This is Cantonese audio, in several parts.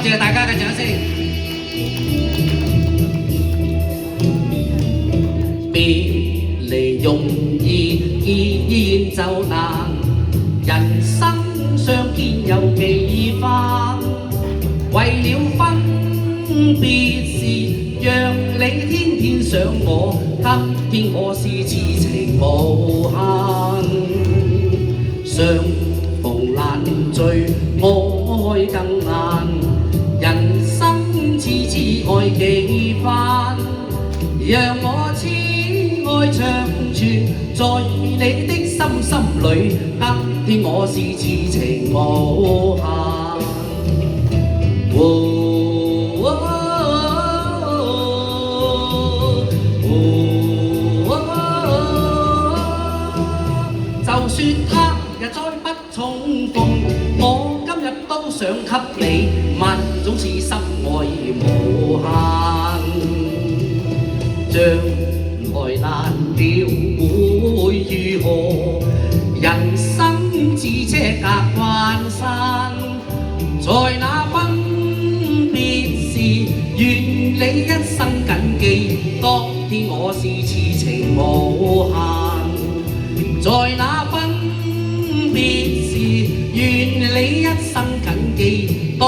謝大家嘅掌聲。別離容易，見就難，人生相見有幾番，為了分別時，讓你天天想我，給天我是痴情無限。相逢難聚，愛更難，人生次次愛幾番，讓我痴愛長存在你的心裏，給天我是痴情無限。就算他日再不重逢，我今日都想給你萬種痴心愛無限。將來難料會如何？人生只車隔關山，在那分別時，願你一生謹記，當天我是痴情無限。在那分別時，願你一生謹記，當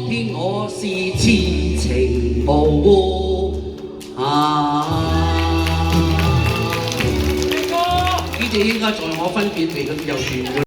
天我是痴情無限。呢啲應該在我分別離嗰啲有段。